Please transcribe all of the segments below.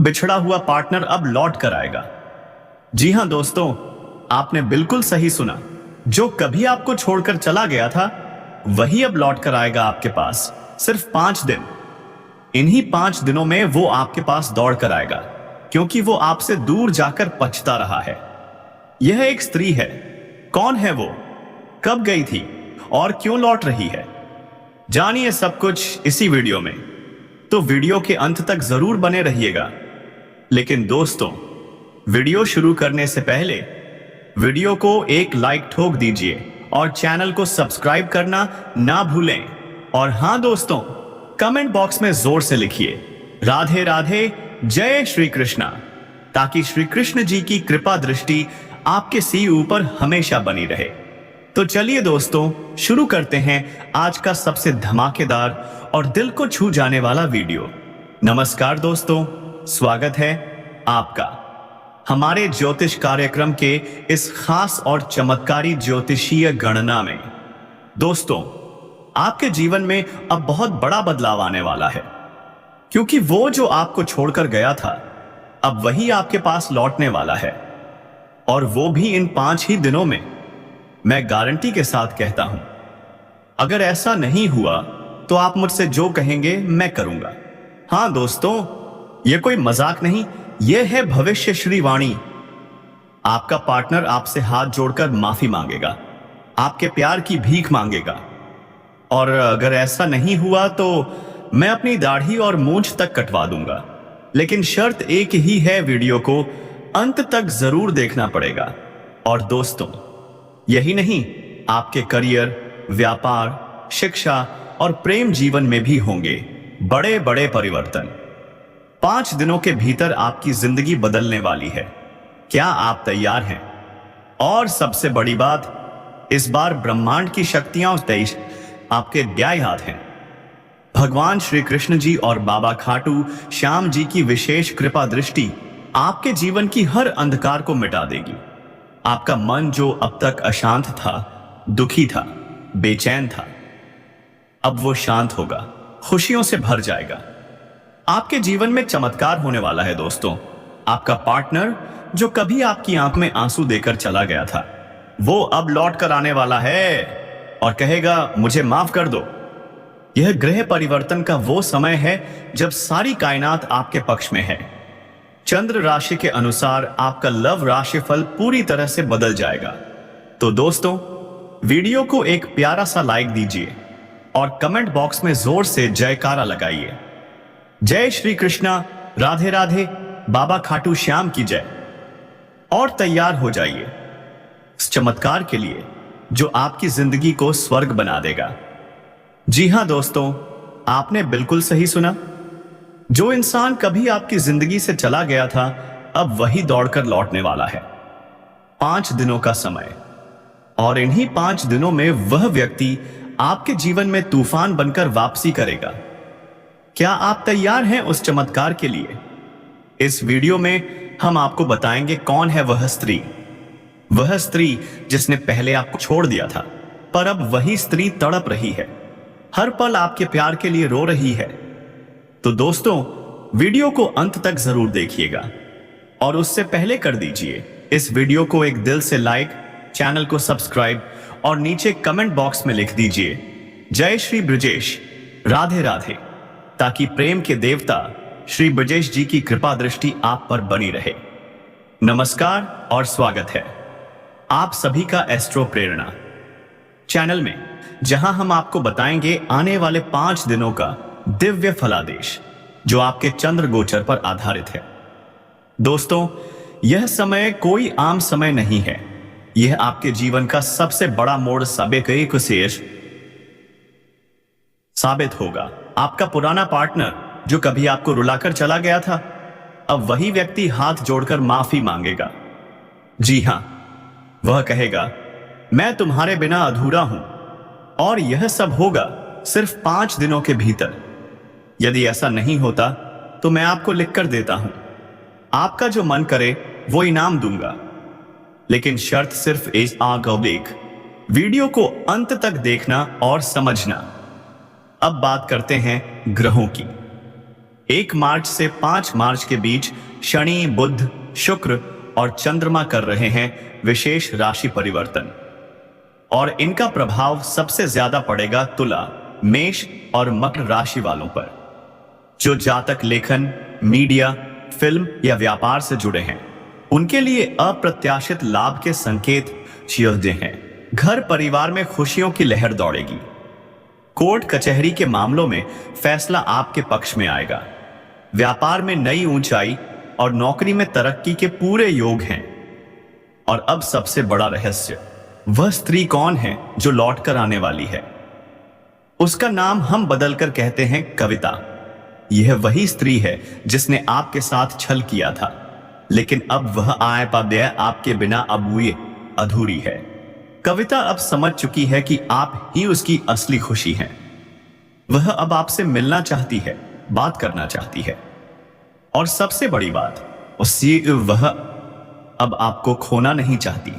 बिछड़ा हुआ पार्टनर अब लौट कर आएगा। जी हां दोस्तों, आपने बिल्कुल सही सुना। जो कभी आपको छोड़कर चला गया था वही अब लौट कर आएगा आपके पास। सिर्फ 5 दिन। इन्हीं 5 दिनों में वो आपके पास दौड़ कर आएगा, क्योंकि वो आपसे दूर जाकर पछता रहा है। यह एक स्त्री है। कौन है वो, कब गई थी और क्यों लौट रही है? जानिए सब कुछ इसी वीडियो में। तो वीडियो के अंत तक जरूर बने रहिएगा। लेकिन दोस्तों, वीडियो शुरू करने से पहले वीडियो को एक लाइक ठोक दीजिए और चैनल को सब्सक्राइब करना ना भूलें। और हां दोस्तों, कमेंट बॉक्स में जोर से लिखिए राधे राधे, जय श्री कृष्णा, ताकि श्री कृष्ण जी की कृपा दृष्टि आपके सिर ऊपर हमेशा बनी रहे। तो चलिए दोस्तों, शुरू करते हैं आज का सबसे धमाकेदार और दिल को छू जाने वाला वीडियो। नमस्कार दोस्तों, स्वागत है आपका हमारे ज्योतिष कार्यक्रम के इस खास और चमत्कारी ज्योतिषीय गणना में। दोस्तों, आपके जीवन में अब बहुत बड़ा बदलाव आने वाला है, क्योंकि वो जो आपको छोड़कर गया था अब वही आपके पास लौटने वाला है, और वो भी इन 5 ही दिनों में। मैं गारंटी के साथ कहता हूं, अगर ऐसा नहीं हुआ तो आप मुझसे जो कहेंगे मैं करूंगा। हां दोस्तों, यह कोई मजाक नहीं, यह है भविष्य श्री वाणी। आपका पार्टनर आपसे हाथ जोड़कर माफी मांगेगा, आपके प्यार की भीख मांगेगा। और अगर ऐसा नहीं हुआ तो मैं अपनी दाढ़ी और मूंछ तक कटवा दूंगा। लेकिन शर्त एक ही है, वीडियो को अंत तक जरूर देखना पड़ेगा। और दोस्तों, यही नहीं, आपके करियर, व्यापार, शिक्षा और प्रेम जीवन में भी होंगे बड़े बड़े परिवर्तन। 5 दिनों के भीतर आपकी जिंदगी बदलने वाली है। क्या आप तैयार हैं? और सबसे बड़ी बात, इस बार ब्रह्मांड की शक्तियां और तेज आपके न्याय हाथ हैं। भगवान श्री कृष्ण जी और बाबा खाटू श्याम जी की विशेष कृपा दृष्टि आपके जीवन की हर अंधकार को मिटा देगी। आपका मन जो अब तक अशांत था, दुखी था, बेचैन था, अब वो शांत होगा, खुशियों से भर जाएगा। आपके जीवन में चमत्कार होने वाला है दोस्तों। आपका पार्टनर जो कभी आपकी आंख में आंसू देकर चला गया था, वो अब लौट कर आने वाला है और कहेगा, मुझे माफ कर दो। यह ग्रह परिवर्तन का वो समय है जब सारी कायनात आपके पक्ष में है। चंद्र राशि के अनुसार आपका लव राशिफल पूरी तरह से बदल जाएगा। तो दोस्तों, वीडियो को एक प्यारा सा लाइक दीजिए और कमेंट बॉक्स में जोर से जयकारा लगाइए। जय श्री कृष्णा, राधे राधे, बाबा खाटू श्याम की जय। और तैयार हो जाइए इस चमत्कार के लिए जो आपकी जिंदगी को स्वर्ग बना देगा। जी हां दोस्तों, आपने बिल्कुल सही सुना। जो इंसान कभी आपकी जिंदगी से चला गया था अब वही दौड़कर लौटने वाला है। 5 दिनों का समय, और इन्हीं 5 दिनों में वह व्यक्ति आपके जीवन में तूफान बनकर वापसी करेगा। क्या आप तैयार हैं उस चमत्कार के लिए? इस वीडियो में हम आपको बताएंगे कौन है वह स्त्री। वह स्त्री जिसने पहले आपको छोड़ दिया था, पर अब वही स्त्री तड़प रही है, हर पल आपके प्यार के लिए रो रही है। तो दोस्तों, वीडियो को अंत तक जरूर देखिएगा, और उससे पहले कर दीजिए इस वीडियो को एक दिल से लाइक, चैनल को सब्सक्राइब और नीचे कमेंट बॉक्स में लिख दीजिए जय श्री ब्रजेश, राधे राधे, ताकि प्रेम के देवता श्री ब्रजेश जी की कृपा दृष्टि आप पर बनी रहे। नमस्कार और स्वागत है आप सभी का एस्ट्रो प्रेरणा चैनल में, जहां हम आपको बताएंगे आने वाले 5 दिनों का दिव्य फलादेश जो आपके चंद्र गोचर पर आधारित है। दोस्तों, यह समय कोई आम समय नहीं है। यह आपके जीवन का सबसे बड़ा मोड़ साबित होगा। आपका पुराना पार्टनर जो कभी आपको रुलाकर चला गया था, अब वही व्यक्ति हाथ जोड़कर माफी मांगेगा। जी हां, वह कहेगा, मैं तुम्हारे बिना अधूरा हूं। और यह सब होगा सिर्फ 5 दिनों के भीतर। यदि ऐसा नहीं होता तो मैं आपको लिख कर देता हूं, आपका जो मन करे वो इनाम दूंगा। लेकिन शर्त सिर्फ इस देख वीडियो को अंत तक देखना और समझना। अब बात करते हैं ग्रहों की। 1 मार्च से 5 मार्च के बीच शनि, बुध, शुक्र और चंद्रमा कर रहे हैं विशेष राशि परिवर्तन, और इनका प्रभाव सबसे ज्यादा पड़ेगा तुला, मेष और मकर राशि वालों पर। जो जातक लेखन, मीडिया, फिल्म या व्यापार से जुड़े हैं, उनके लिए अप्रत्याशित लाभ के संकेत चिह्नित हैं। घर परिवार में खुशियों की लहर दौड़ेगी। कोर्ट कचहरी के मामलों में फैसला आपके पक्ष में आएगा। व्यापार में नई ऊंचाई और नौकरी में तरक्की के पूरे योग हैं। और अब सबसे बड़ा रहस्य, वह स्त्री कौन है जो लौट कर आने वाली है? उसका नाम हम बदलकर कहते हैं कविता। यह वही स्त्री है जिसने आपके साथ छल किया था, लेकिन अब वह आए पादे आपके बिना अब हुए अधूरी है। कविता अब समझ चुकी है कि आप ही उसकी असली खुशी हैं। वह अब आपसे मिलना चाहती है, बात करना चाहती है, और सबसे बड़ी बात, वह अब आपको खोना नहीं चाहती।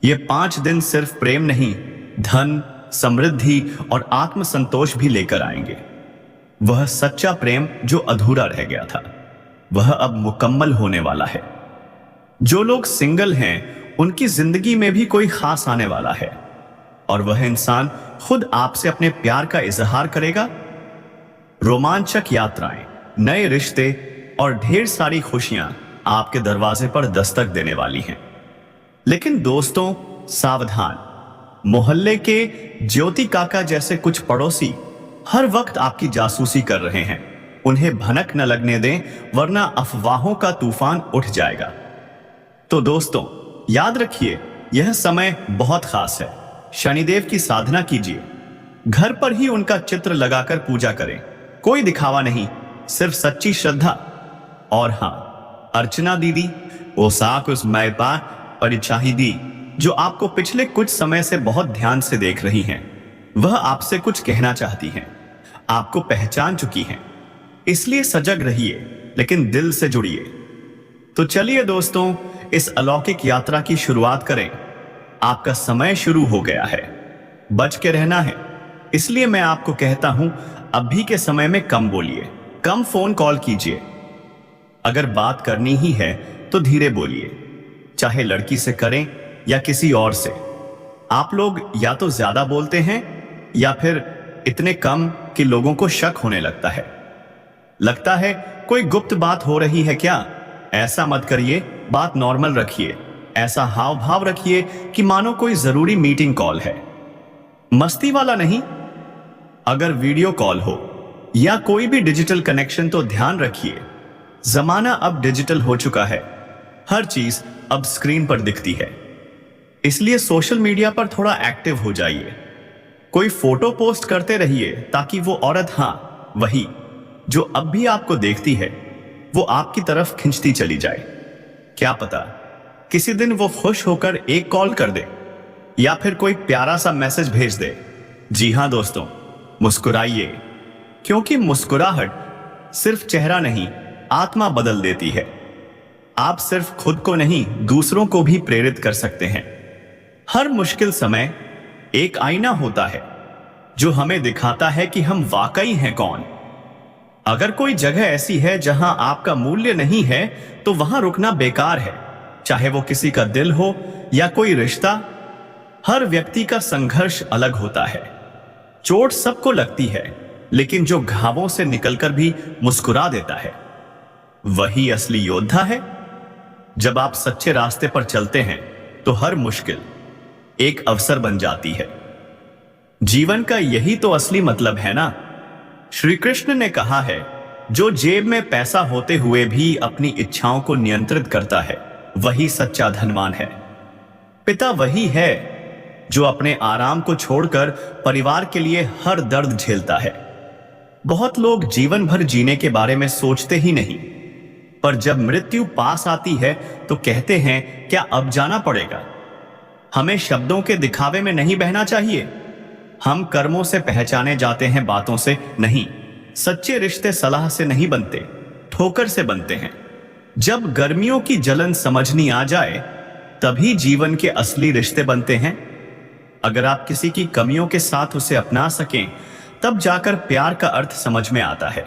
ये 5 दिन सिर्फ प्रेम नहीं, धन, समृद्धि और आत्मसंतोष भी लेकर आएंगे। वह सच्चा प्रेम जो अधूरा रह गया था, वह अब मुकम्मल होने वाला है। जो लोग सिंगल हैं, उनकी जिंदगी में भी कोई खास आने वाला है, और वह इंसान खुद आपसे अपने प्यार का इजहार करेगा। रोमांचक यात्राएं, नए रिश्ते और ढेर सारी खुशियां आपके दरवाजे पर दस्तक देने वाली हैं। लेकिन दोस्तों, सावधान, मोहल्ले के ज्योति काका जैसे कुछ पड़ोसी हर वक्त आपकी जासूसी कर रहे हैं। उन्हें भनक न लगने दें, वरना अफवाहों का तूफान उठ जाएगा। तो दोस्तों, याद रखिए, यह समय बहुत खास है। शनिदेव की साधना कीजिए। घर पर ही उनका चित्र लगाकर पूजा करें। कोई दिखावा नहीं, सिर्फ सच्ची श्रद्धा। और हाँ, अर्चना दीदी, वो साक उस मैपा परिचाही दी, जो आपको पिछले कुछ समय से बहुत ध्यान से देख रही हैं, वह आपसे कुछ कहना चाहती हैं। आपको पहचान चुकी हैं, इसलिए सजग रहिए, लेकिन दिल से जुड़िए। तो चलिए दोस्तों, इस अलौकिक यात्रा की शुरुआत करें। आपका समय शुरू हो गया है। बच के रहना है, इसलिए मैं आपको कहता हूं, अभी के समय में कम बोलिए, कम फोन कॉल कीजिए। अगर बात करनी ही है तो धीरे बोलिए, चाहे लड़की से करें या किसी और से। आप लोग या तो ज्यादा बोलते हैं या फिर इतने कम कि लोगों को शक होने लगता है कोई गुप्त बात हो रही है क्या? ऐसा मत करिए, बात नॉर्मल रखिए। ऐसा हाव भाव रखिए कि मानो कोई जरूरी मीटिंग कॉल है। मस्ती वाला नहीं। अगर वीडियो कॉल हो या कोई भी डिजिटल कनेक्शन, तो ध्यान रखिए, जमाना अब डिजिटल हो चुका है। हर चीज अब स्क्रीन पर दिखती है, इसलिए सोशल मीडिया पर थोड़ा एक्टिव हो जाइए। कोई फोटो पोस्ट करते रहिए ताकि वो औरत, हाँ वही, जो अब भी आपको देखती है, वो आपकी तरफ खिंचती चली जाए। क्या पता किसी दिन वो खुश होकर एक कॉल कर दे या फिर कोई प्यारा सा मैसेज भेज दे। जी हां दोस्तों, मुस्कुराइए, क्योंकि मुस्कुराहट सिर्फ चेहरा नहीं, आत्मा बदल देती है। आप सिर्फ खुद को नहीं, दूसरों को भी प्रेरित कर सकते हैं। हर मुश्किल समय एक आईना होता है जो हमें दिखाता है कि हम वाकई हैं कौन। अगर कोई जगह ऐसी है जहां आपका मूल्य नहीं है, तो वहां रुकना बेकार है, चाहे वो किसी का दिल हो या कोई रिश्ता। हर व्यक्ति का संघर्ष अलग होता है। चोट सबको लगती है, लेकिन जो घावों से निकलकर भी मुस्कुरा देता है, वही असली योद्धा है। जब आप सच्चे रास्ते पर चलते हैं, तो हर मुश्किल एक अवसर बन जाती है। जीवन का यही तो असली मतलब है ना। श्री कृष्ण ने कहा है, जो जेब में पैसा होते हुए भी अपनी इच्छाओं को नियंत्रित करता है, वही सच्चा धनवान है। पिता वही है जो अपने आराम को छोड़कर परिवार के लिए हर दर्द झेलता है। बहुत लोग जीवन भर जीने के बारे में सोचते ही नहीं, पर जब मृत्यु पास आती है तो कहते हैं, क्या अब जाना पड़ेगा? हमें शब्दों के दिखावे में नहीं बहना चाहिए। हम कर्मों से पहचाने जाते हैं, बातों से नहीं। सच्चे रिश्ते सलाह से नहीं बनते, ठोकर से बनते हैं। जब गर्मियों की जलन समझनी आ जाए, तभी जीवन के असली रिश्ते बनते हैं। अगर आप किसी की कमियों के साथ उसे अपना सकें, तब जाकर प्यार का अर्थ समझ में आता है।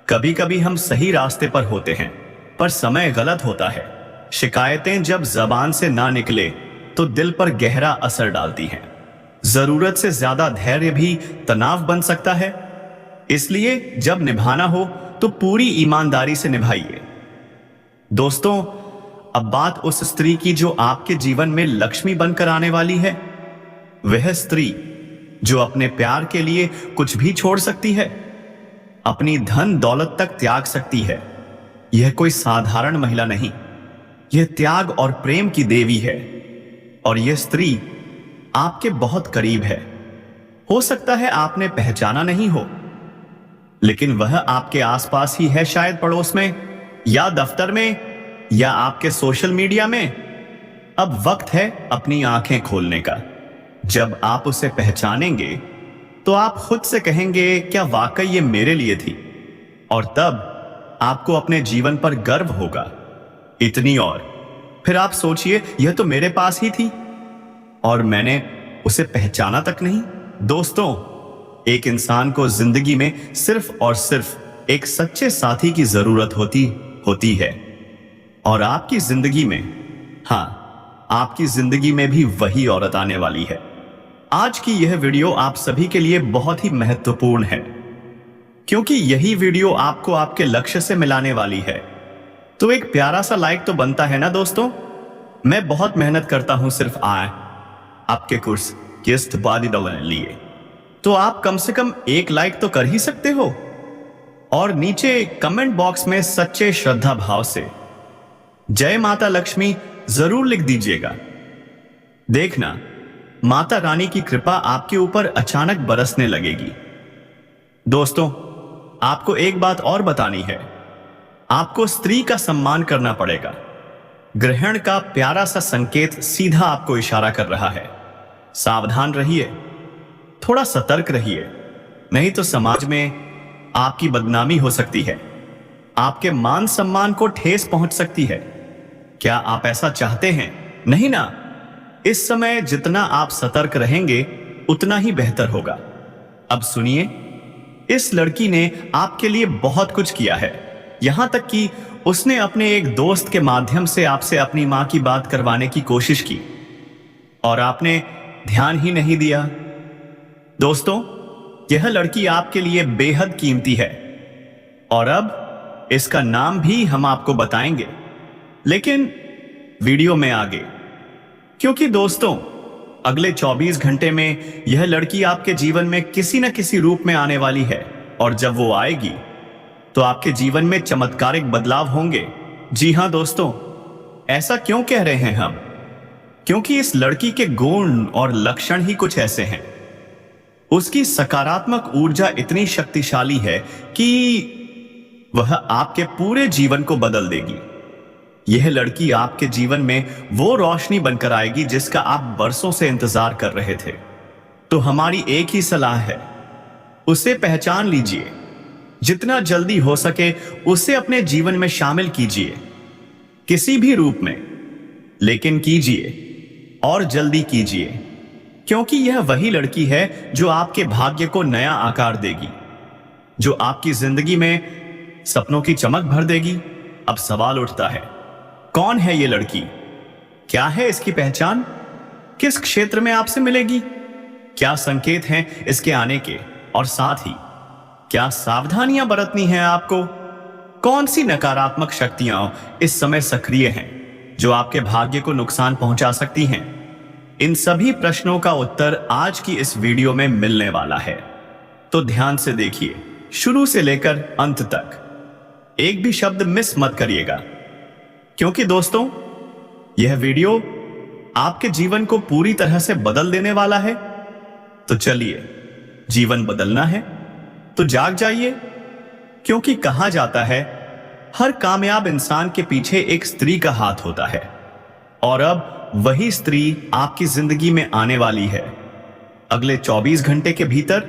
कभी कभी हम सही रास्ते पर होते हैं पर समय गलत होता है। शिकायतें जब जबान से ना निकले तो दिल पर गहरा असर डालती हैं। जरूरत से ज्यादा धैर्य भी तनाव बन सकता है। इसलिए जब निभाना हो तो पूरी ईमानदारी से निभाइए। दोस्तों, अब बात उस स्त्री की जो आपके जीवन में लक्ष्मी बनकर आने वाली है। वह स्त्री जो अपने प्यार के लिए कुछ भी छोड़ सकती है, अपनी धन दौलत तक त्याग सकती है। यह कोई साधारण महिला नहीं, यह त्याग और प्रेम की देवी है। और यह स्त्री आपके बहुत करीब है। हो सकता है आपने पहचाना नहीं हो, लेकिन वह आपके आसपास ही है, शायद पड़ोस में या दफ्तर में या आपके सोशल मीडिया में। अब वक्त है अपनी आंखें खोलने का। जब आप उसे पहचानेंगे तो आप खुद से कहेंगे, क्या वाकई ये मेरे लिए थी? और तब आपको अपने जीवन पर गर्व होगा। इतनी और फिर आप सोचिए, यह तो मेरे पास ही थी और मैंने उसे पहचाना तक नहीं। दोस्तों, एक इंसान को जिंदगी में सिर्फ और सिर्फ एक सच्चे साथी की जरूरत होती है। और आपकी जिंदगी में, हाँ, आपकी जिंदगी में भी वही औरत आने वाली है। आज की यह वीडियो आप सभी के लिए बहुत ही महत्वपूर्ण है, क्योंकि यही वीडियो आपको आपके लक्ष्य से मिलाने वाली है। तो एक प्यारा सा लाइक तो बनता है ना दोस्तों। मैं बहुत मेहनत करता हूं सिर्फ आपके कोर्स के इस्तेमाल के लिए, तो आप कम से कम एक लाइक तो कर ही सकते हो। और नीचे कमेंट बॉक्स में सच्चे श्रद्धा भाव से जय माता लक्ष्मी जरूर लिख दीजिएगा। देखना, माता रानी की कृपा आपके ऊपर अचानक बरसने लगेगी। दोस्तों, आपको एक बात और बतानी है। आपको स्त्री का सम्मान करना पड़ेगा। ग्रहण का प्यारा सा संकेत सीधा आपको इशारा कर रहा है। सावधान रहिए, थोड़ा सतर्क रहिए, नहीं तो समाज में आपकी बदनामी हो सकती है, आपके मान सम्मान को ठेस पहुंच सकती है। क्या आप ऐसा चाहते हैं? नहीं ना। इस समय जितना आप सतर्क रहेंगे उतना ही बेहतर होगा। अब सुनिए, इस लड़की ने आपके लिए बहुत कुछ किया है। यहां तक कि उसने अपने एक दोस्त के माध्यम से आपसे अपनी मां की बात करवाने की कोशिश की और आपने ध्यान ही नहीं दिया। दोस्तों, यह लड़की आपके लिए बेहद कीमती है और अब इसका नाम भी हम आपको बताएंगे, लेकिन वीडियो में आगे। क्योंकि दोस्तों, अगले 24 घंटे में यह लड़की आपके जीवन में किसी न किसी रूप में आने वाली है और जब वो आएगी तो आपके जीवन में चमत्कारिक बदलाव होंगे। जी हां दोस्तों, ऐसा क्यों कह रहे हैं हम? क्योंकि इस लड़की के गुण और लक्षण ही कुछ ऐसे हैं। उसकी सकारात्मक ऊर्जा इतनी शक्तिशाली है कि वह आपके पूरे जीवन को बदल देगी। यह लड़की आपके जीवन में वो रोशनी बनकर आएगी जिसका आप बरसों से इंतजार कर रहे थे। तो हमारी एक ही सलाह है, उसे पहचान लीजिए। जितना जल्दी हो सके उसे अपने जीवन में शामिल कीजिए, किसी भी रूप में, लेकिन कीजिए और जल्दी कीजिए, क्योंकि यह वही लड़की है जो आपके भाग्य को नया आकार देगी, जो आपकी जिंदगी में सपनों की चमक भर देगी। अब सवाल उठता है, कौन है ये लड़की? क्या है इसकी पहचान? किस क्षेत्र में आपसे मिलेगी? क्या संकेत हैं इसके आने के? और साथ ही क्या सावधानियां बरतनी हैं आपको? कौन सी नकारात्मक शक्तियां इस समय सक्रिय हैं जो आपके भाग्य को नुकसान पहुंचा सकती हैं? इन सभी प्रश्नों का उत्तर आज की इस वीडियो में मिलने वाला है। तो ध्यान से देखिए, शुरू से लेकर अंत तक। एक भी शब्द मिस मत करिएगा, क्योंकि दोस्तों, यह वीडियो आपके जीवन को पूरी तरह से बदल देने वाला है। तो चलिए, जीवन बदलना है तो जाग जाइए, क्योंकि कहा जाता है हर कामयाब इंसान के पीछे एक स्त्री का हाथ होता है। और अब वही स्त्री आपकी जिंदगी में आने वाली है। अगले 24 घंटे के भीतर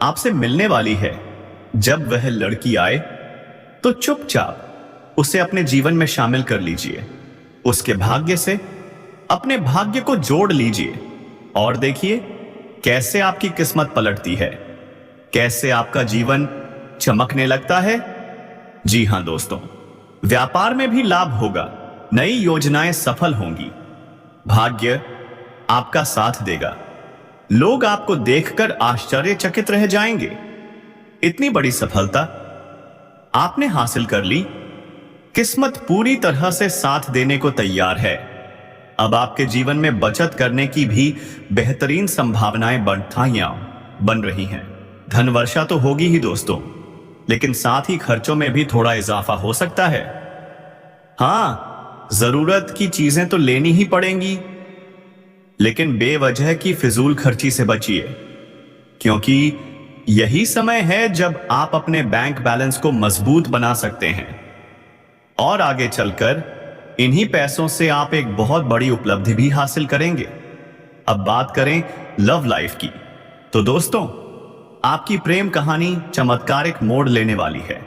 आपसे मिलने वाली है। जब वह लड़की आए तो चुपचाप उसे अपने जीवन में शामिल कर लीजिए। उसके भाग्य से अपने भाग्य को जोड़ लीजिए और देखिए कैसे आपकी किस्मत पलटती है, कैसे आपका जीवन चमकने लगता है जी हां दोस्तों, व्यापार में भी लाभ होगा, नई योजनाएं सफल होंगी, भाग्य आपका साथ देगा, लोग आपको देखकर आश्चर्यचकित रह जाएंगे। इतनी बड़ी सफलता आपने हासिल कर ली, किस्मत पूरी तरह से साथ देने को तैयार है। अब आपके जीवन में बचत करने की भी बेहतरीन संभावनाएं बन रही हैं। धन वर्षा तो होगी ही दोस्तों, लेकिन साथ ही खर्चों में भी थोड़ा इजाफा हो सकता है। हां, जरूरत की चीजें तो लेनी ही पड़ेंगी, लेकिन बेवजह की फिजूल खर्ची से बचिए, क्योंकि यही समय है जब आप अपने बैंक बैलेंस को मजबूत बना सकते हैं और आगे चलकर इन्हीं पैसों से आप एक बहुत बड़ी उपलब्धि भी हासिल करेंगे। अब बात करें लव लाइफ की, तो दोस्तों आपकी प्रेम कहानी चमत्कारिक मोड़ लेने वाली है।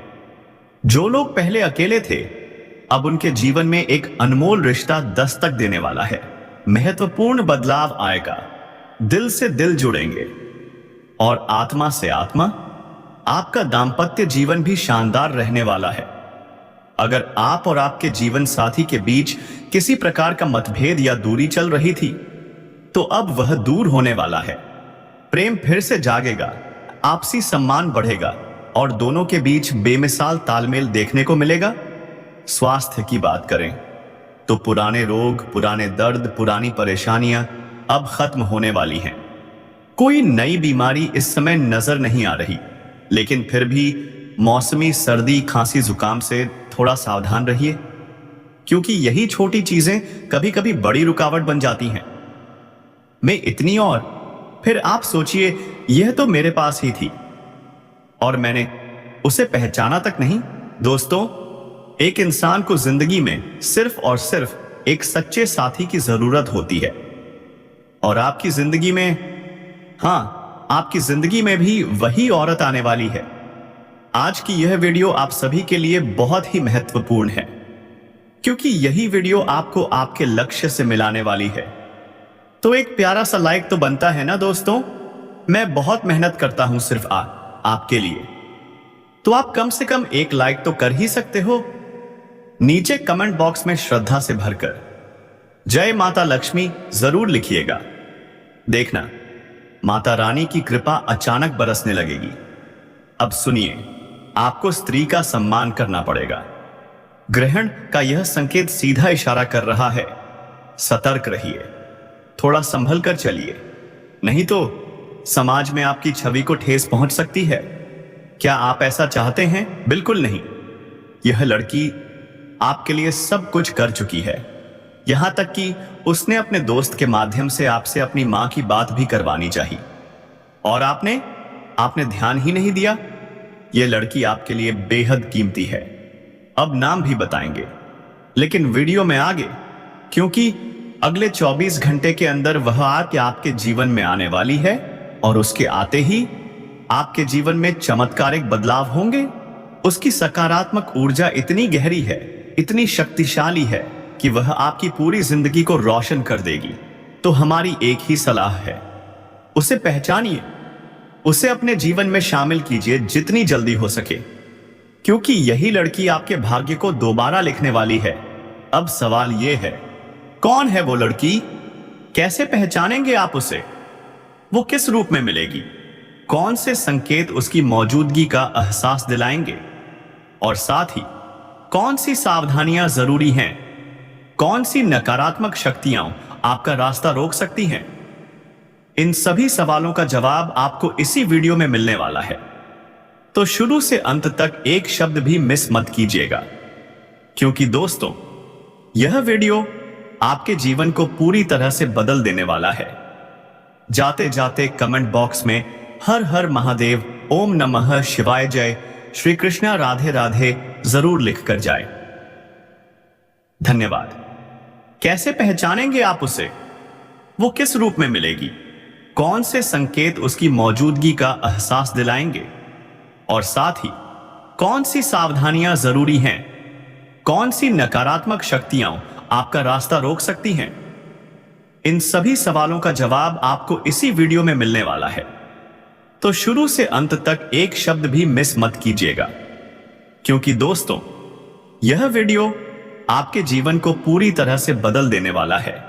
जो लोग पहले अकेले थे, अब उनके जीवन में एक अनमोल रिश्ता दस्तक देने वाला है। महत्वपूर्ण बदलाव आएगा, दिल से दिल जुड़ेंगे और आत्मा से आत्मा। आपका दांपत्य जीवन भी शानदार रहने वाला है। अगर आप और आपके जीवन साथी के बीच किसी प्रकार का मतभेद या दूरी चल रही थी, तो अब वह दूर होने वाला है। प्रेम फिर से जागेगा, आपसी सम्मान बढ़ेगा और दोनों के बीच बेमिसाल तालमेल देखने को मिलेगा। स्वास्थ्य की बात करें तो पुराने रोग, पुराने दर्द, पुरानी परेशानियां अब खत्म होने वाली हैं। कोई नई बीमारी इस समय नजर नहीं आ रही, लेकिन फिर भी मौसमी सर्दी, खांसी, जुकाम से थोड़ा सावधान रहिए, क्योंकि यही छोटी चीजें कभी कभी बड़ी रुकावट बन जाती हैं। मैं इतनी और फिर आप सोचिए, यह तो मेरे पास ही थी और मैंने उसे पहचाना तक नहीं। दोस्तों, एक इंसान को जिंदगी में सिर्फ और सिर्फ एक सच्चे साथी की जरूरत होती है, और आपकी जिंदगी में, हां, आपकी जिंदगी में भी वही औरत आने वाली है। आज की यह वीडियो आप सभी के लिए बहुत ही महत्वपूर्ण है, क्योंकि यही वीडियो आपको आपके लक्ष्य से मिलाने वाली है। तो एक प्यारा सा लाइक तो बनता है ना दोस्तों। मैं बहुत मेहनत करता हूं सिर्फ आपके लिए, तो आप कम से कम एक लाइक तो कर ही सकते हो। नीचे कमेंट बॉक्स में श्रद्धा से भरकर जय माता लक्ष्मी जरूर लिखिएगा। देखना, माता रानी की कृपा अचानक बरसने लगेगी। अब सुनिए, आपको स्त्री का सम्मान करना पड़ेगा। ग्रहण का यह संकेत सीधा इशारा कर रहा है, सतर्क रहिए, थोड़ा संभल कर चलिए, नहीं तो समाज में आपकी छवि को ठेस पहुंच सकती है। क्या आप ऐसा चाहते हैं? बिल्कुल नहीं। यह लड़की आपके लिए सब कुछ कर चुकी है, यहां तक कि उसने अपने दोस्त के माध्यम से आपसे अपनी मां की बात भी करवानी चाहिए, और आपने ध्यान ही नहीं दिया। यह लड़की आपके लिए बेहद कीमती है। अब नाम भी बताएंगे, लेकिन वीडियो में आगे, क्योंकि अगले 24 घंटे के अंदर वह आके आपके जीवन में आने वाली है, और उसके आते ही आपके जीवन में चमत्कारिक बदलाव होंगे। उसकी सकारात्मक ऊर्जा इतनी गहरी है, इतनी शक्तिशाली है कि वह आपकी पूरी जिंदगी को रोशन कर देगी। तो हमारी एक ही सलाह है, उसे पहचानिए, उसे अपने जीवन में शामिल कीजिए जितनी जल्दी हो सके, क्योंकि यही लड़की आपके भाग्य को दोबारा लिखने वाली है। अब सवाल यह है, कौन है वो लड़की? कैसे पहचानेंगे आप उसे? वो किस रूप में मिलेगी? कौन से संकेत उसकी मौजूदगी का एहसास दिलाएंगे? और साथ ही कौन सी सावधानियां जरूरी हैं? कौन सी नकारात्मक शक्तियां आपका रास्ता रोक सकती हैं? इन सभी सवालों का जवाब आपको इसी वीडियो में मिलने वाला है। तो शुरू से अंत तक एक शब्द भी मिस मत कीजिएगा, क्योंकि दोस्तों यह वीडियो आपके जीवन को पूरी तरह से बदल देने वाला है। जाते जाते कमेंट बॉक्स में हर हर महादेव, ओम नमः शिवाय, जय श्री कृष्णा, राधे राधे जरूर लिख कर जाए। धन्यवाद। कैसे पहचानेंगे आप उसे? वो किस रूप में मिलेगी? कौन से संकेत उसकी मौजूदगी का एहसास दिलाएंगे? और साथ ही कौन सी सावधानियां जरूरी हैं? कौन सी नकारात्मक शक्तियां आपका रास्ता रोक सकती हैं? इन सभी सवालों का जवाब आपको इसी वीडियो में मिलने वाला है। तो शुरू से अंत तक एक शब्द भी मिस मत कीजिएगा, क्योंकि दोस्तों, यह वीडियो आपके जीवन को पूरी तरह से बदल देने वाला है।